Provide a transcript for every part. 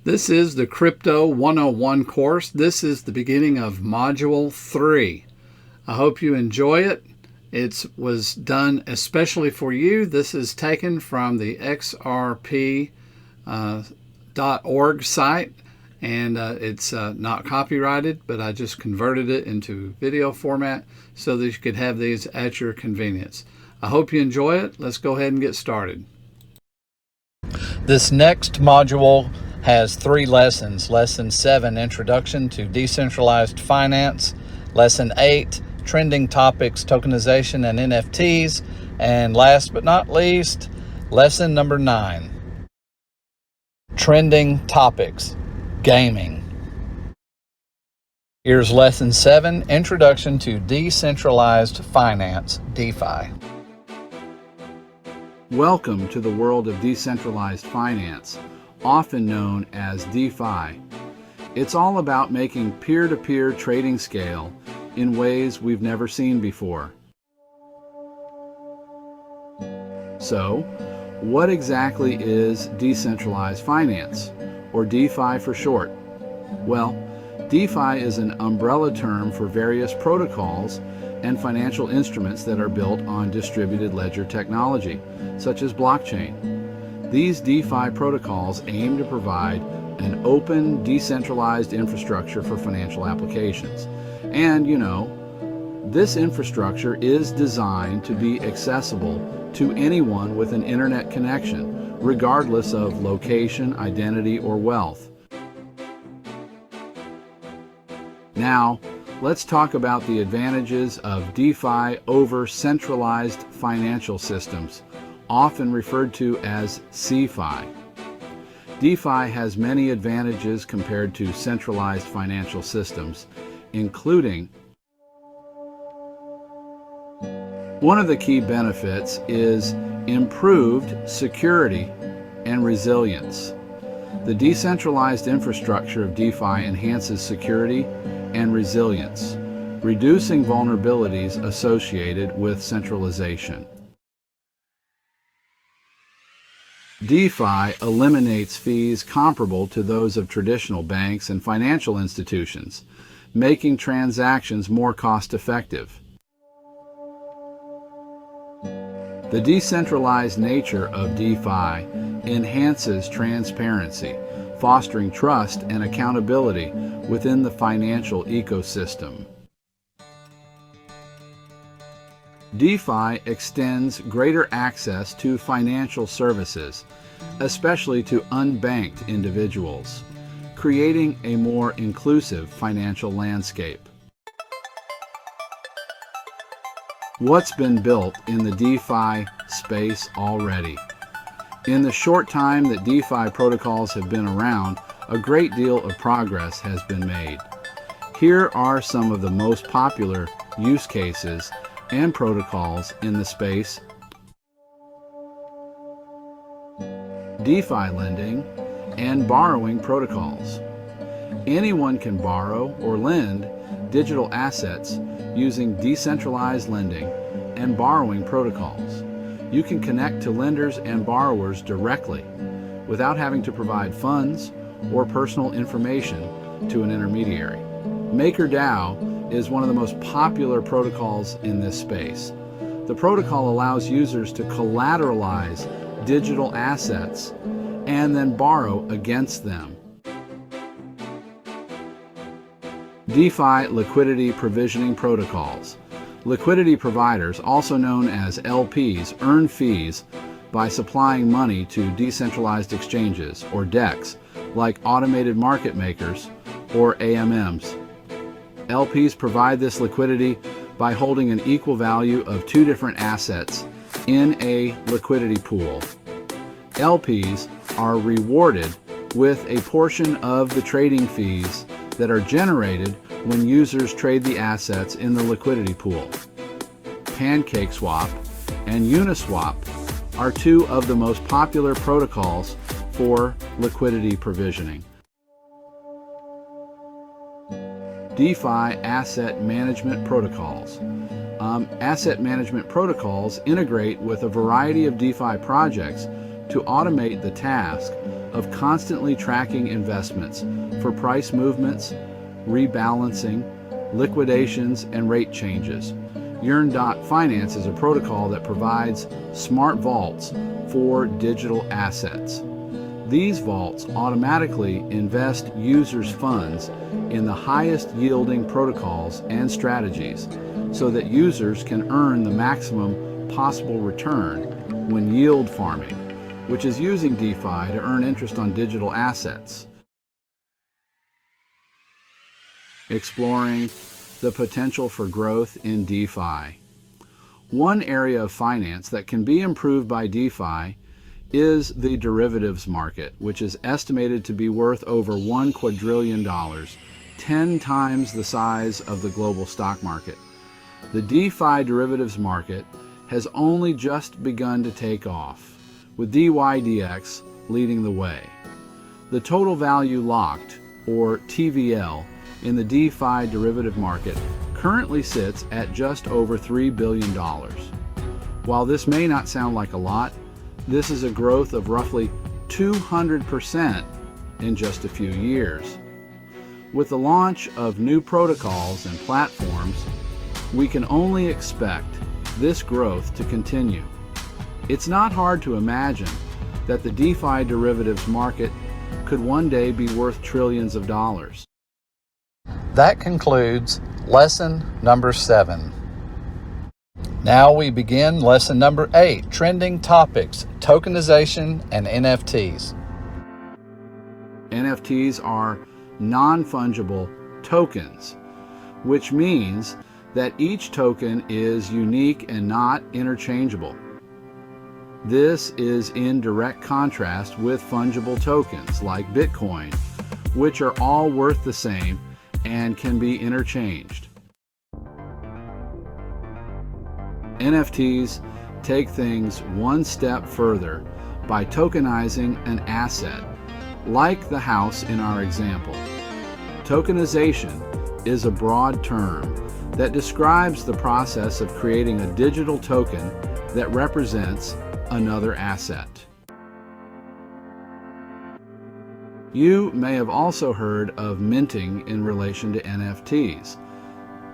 This is the Crypto 101 course. This is the beginning of Module 3. I hope you enjoy it. It was done especially for you. This is taken from the xrp.org site, and it's not copyrighted, but I just converted it into video format so that you could have these at your convenience. I hope you enjoy it. Let's go ahead and get started. This next module has 3 lessons. Lesson 7, Introduction to Decentralized Finance. Lesson 8, Trending Topics, Tokenization and NFTs. And last but not least, Lesson number 9, Trending Topics, Gaming. Here's Lesson 7, Introduction to Decentralized Finance, DeFi. Welcome to the world of decentralized finance, often known as DeFi. It's all about making peer-to-peer trading scale in ways we've never seen before. So, what exactly is decentralized finance, or DeFi for short? Well, DeFi is an umbrella term for various protocols and financial instruments that are built on distributed ledger technology, such as blockchain. These DeFi protocols aim to provide an open, decentralized infrastructure for financial applications. And, this infrastructure is designed to be accessible to anyone with an internet connection, regardless of location, identity, or wealth. Now, let's talk about the advantages of DeFi over centralized financial systems, often referred to as CeFi. DeFi has many advantages compared to centralized financial systems, including one of the key benefits is improved security and resilience. The decentralized infrastructure of DeFi enhances security and resilience, reducing vulnerabilities associated with centralization. DeFi eliminates fees comparable to those of traditional banks and financial institutions, making transactions more cost-effective. The decentralized nature of DeFi enhances transparency, fostering trust and accountability within the financial ecosystem. DeFi extends greater access to financial services, especially to unbanked individuals, creating a more inclusive financial landscape. What's been built in the DeFi space already? In the short time that DeFi protocols have been around, a great deal of progress has been made. Here are some of the most popular use cases and protocols in the space. DeFi lending and borrowing protocols. Anyone can borrow or lend digital assets using decentralized lending and borrowing protocols. You can connect to lenders and borrowers directly without having to provide funds or personal information to an intermediary. MakerDAO is one of the most popular protocols in this space. The protocol allows users to collateralize digital assets and then borrow against them. DeFi liquidity provisioning protocols. Liquidity providers, also known as LPs, earn fees by supplying money to decentralized exchanges, or DEX, like automated market makers, or AMMs. LPs provide this liquidity by holding an equal value of 2 different assets in a liquidity pool. LPs are rewarded with a portion of the trading fees that are generated when users trade the assets in the liquidity pool. PancakeSwap and Uniswap are 2 of the most popular protocols for liquidity provisioning. DeFi asset management protocols. Asset management protocols integrate with a variety of DeFi projects to automate the task of constantly tracking investments for price movements, rebalancing, liquidations, and rate changes. Yearn.finance is a protocol that provides smart vaults for digital assets. These vaults automatically invest users' funds in the highest yielding protocols and strategies so that users can earn the maximum possible return when yield farming, which is using DeFi to earn interest on digital assets. Exploring the potential for growth in DeFi. One area of finance that can be improved by DeFi is the derivatives market, which is estimated to be worth over $1 quadrillion, 10 times the size of the global stock market. The DeFi derivatives market has only just begun to take off, with DYDX leading the way. The total value locked, or TVL, in the DeFi derivative market currently sits at just over $3 billion. While this may not sound like a lot, this is a growth of roughly 200% in just a few years. With the launch of new protocols and platforms, we can only expect this growth to continue. It's not hard to imagine that the DeFi derivatives market could one day be worth trillions of dollars. That concludes lesson number 7. Now we begin lesson number 8, trending topics, tokenization and NFTs. NFTs are non-fungible tokens, which means that each token is unique and not interchangeable. This is in direct contrast with fungible tokens like Bitcoin, which are all worth the same and can be interchanged. NFTs take things one step further by tokenizing an asset, like the house in our example. Tokenization is a broad term that describes the process of creating a digital token that represents another asset. You may have also heard of minting in relation to NFTs.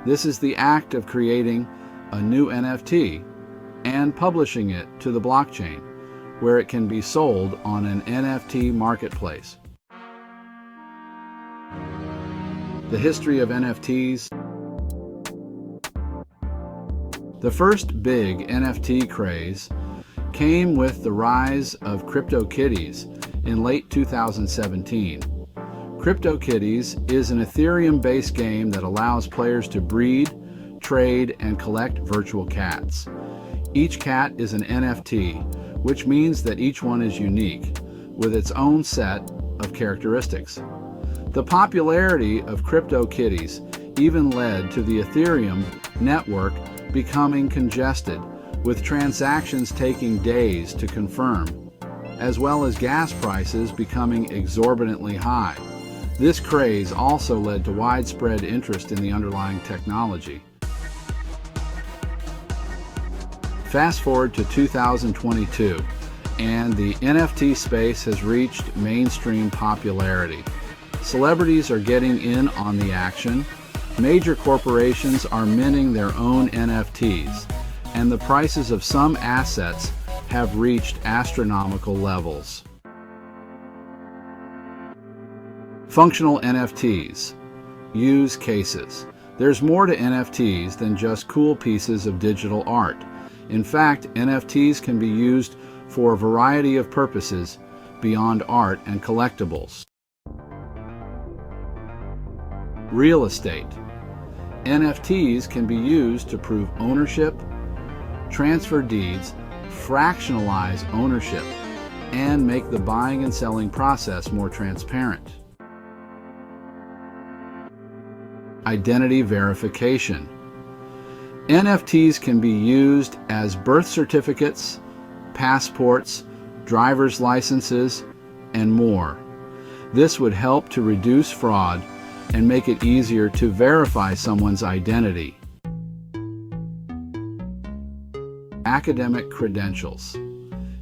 This is the act of creating a new NFT and publishing it to the blockchain, where it can be sold on an NFT marketplace. The history of NFTs. The first big NFT craze came with the rise of CryptoKitties in late 2017. CryptoKitties is an Ethereum-based game that allows players to breed, trade, and collect virtual cats. Each cat is an NFT, which means that each one is unique, with its own set of characteristics. The popularity of CryptoKitties even led to the Ethereum network becoming congested, with transactions taking days to confirm, as well as gas prices becoming exorbitantly high. This craze also led to widespread interest in the underlying technology. Fast forward to 2022, and the NFT space has reached mainstream popularity. Celebrities are getting in on the action, major corporations are minting their own NFTs, and the prices of some assets have reached astronomical levels. Functional NFTs. Use cases. There's more to NFTs than just cool pieces of digital art. In fact, NFTs can be used for a variety of purposes beyond art and collectibles. Real estate. NFTs can be used to prove ownership, transfer deeds, fractionalize ownership, and make the buying and selling process more transparent. Identity verification. NFTs can be used as birth certificates, passports, driver's licenses, and more. This would help to reduce fraud and make it easier to verify someone's identity. Academic credentials.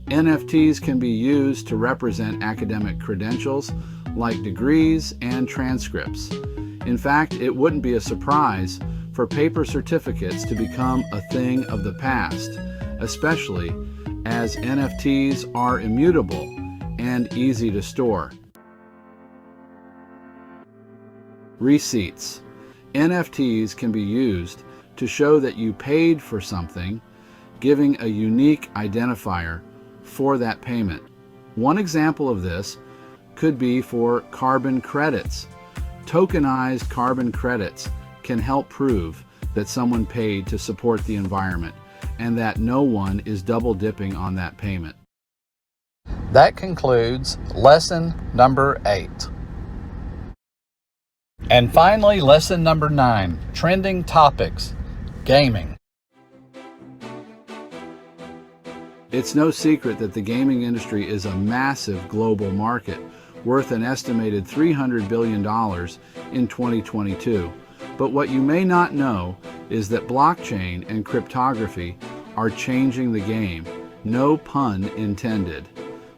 NFTs can be used to represent academic credentials like degrees and transcripts. In fact, it wouldn't be a surprise for paper certificates to become a thing of the past, especially as NFTs are immutable and easy to store. Receipts. NFTs can be used to show that you paid for something, giving a unique identifier for that payment. One example of this could be for carbon credits. Tokenized carbon credits can help prove that someone paid to support the environment and that no one is double dipping on that payment. That concludes lesson number 8. And finally, lesson number 9, trending topics, gaming. It's no secret that the gaming industry is a massive global market, worth an estimated $300 billion in 2022. But what you may not know is that blockchain and cryptography are changing the game. No pun intended.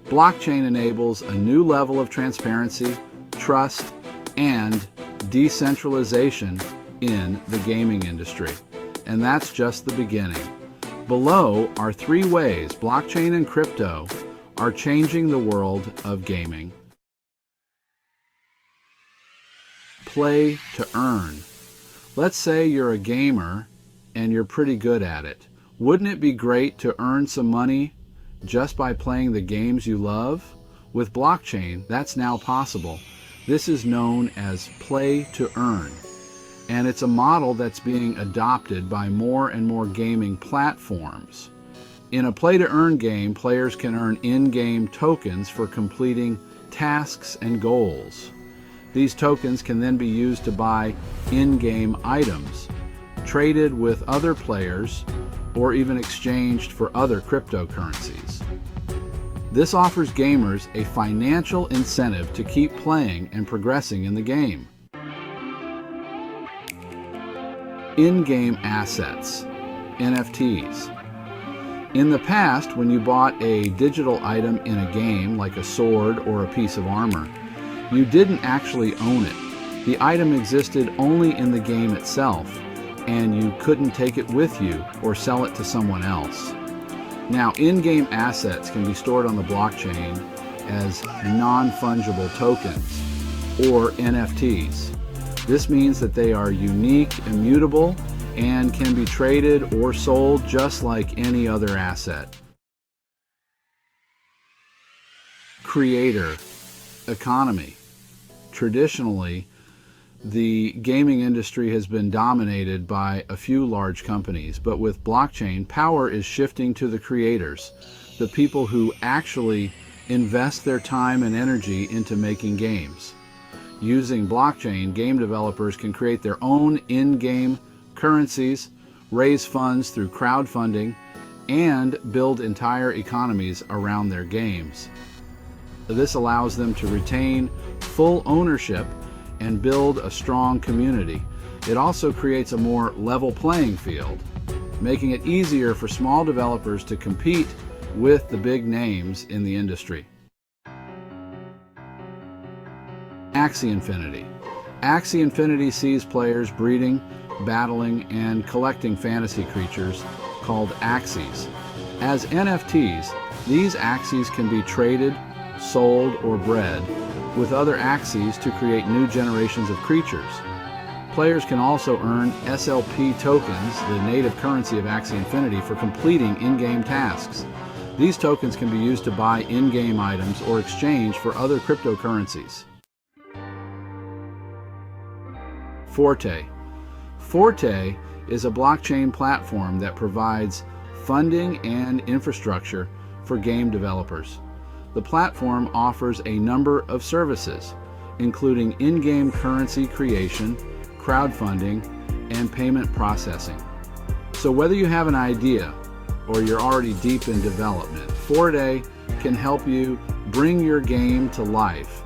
Blockchain enables a new level of transparency, trust, and decentralization in the gaming industry. And that's just the beginning. Below are 3 ways blockchain and crypto are changing the world of gaming. Play to earn. Let's say you're a gamer and you're pretty good at it. Wouldn't it be great to earn some money just by playing the games you love? With blockchain, that's now possible. This is known as play to earn, and it's a model that's being adopted by more and more gaming platforms. In a play to earn game, players can earn in-game tokens for completing tasks and goals. These tokens can then be used to buy in-game items, traded with other players, or even exchanged for other cryptocurrencies. This offers gamers a financial incentive to keep playing and progressing in the game. In-game assets, NFTs. In the past, when you bought a digital item in a game, like a sword or a piece of armor, you didn't actually own it. The item existed only in the game itself, and you couldn't take it with you or sell it to someone else. Now, in-game assets can be stored on the blockchain as non-fungible tokens, or NFTs. This means that they are unique, immutable, and can be traded or sold just like any other asset. Creator economy. Traditionally, the gaming industry has been dominated by a few large companies, but with blockchain, power is shifting to the creators, the people who actually invest their time and energy into making games. Using blockchain, game developers can create their own in-game currencies, raise funds through crowdfunding, and build entire economies around their games. This allows them to retain full ownership and build a strong community. It also creates a more level playing field, making it easier for small developers to compete with the big names in the industry. Axie Infinity. Axie Infinity sees players breeding, battling, and collecting fantasy creatures called Axies. As NFTs, these Axies can be traded, sold, or bred with other Axies to create new generations of creatures. Players can also earn SLP tokens, the native currency of Axie Infinity, for completing in-game tasks. These tokens can be used to buy in-game items or exchange for other cryptocurrencies. Forte. Forte is a blockchain platform that provides funding and infrastructure for game developers. The platform offers a number of services, including in-game currency creation, crowdfunding, and payment processing. So whether you have an idea or you're already deep in development, Forte can help you bring your game to life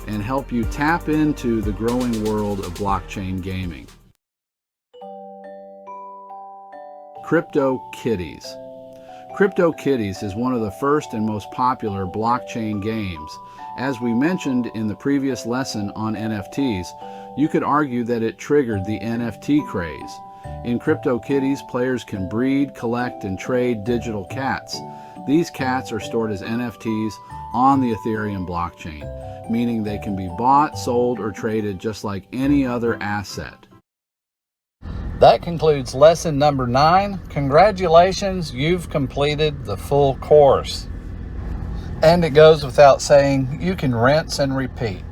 and help you tap into the growing world of blockchain gaming. CryptoKitties. CryptoKitties is one of the first and most popular blockchain games. As we mentioned in the previous lesson on NFTs, you could argue that it triggered the NFT craze. In CryptoKitties, players can breed, collect, and trade digital cats. These cats are stored as NFTs on the Ethereum blockchain, meaning they can be bought, sold, or traded just like any other asset. That concludes lesson number 9. Congratulations, you've completed the full course. And it goes without saying, you can rinse and repeat.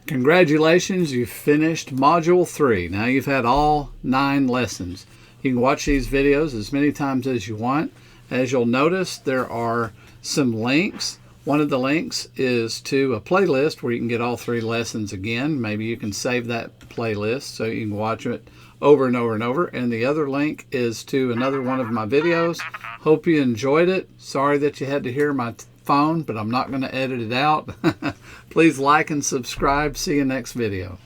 Congratulations, you've finished Module 3. Now you've had all 9 lessons. You can watch these videos as many times as you want. As you'll notice, there are some links. One of the links is to a playlist where you can get all 3 lessons again. Maybe you can save that playlist so you can watch it over and over and over. And the other link is to another one of my videos. Hope you enjoyed it. Sorry that you had to hear my phone, but I'm not going to edit it out. Please like and subscribe. See you next video.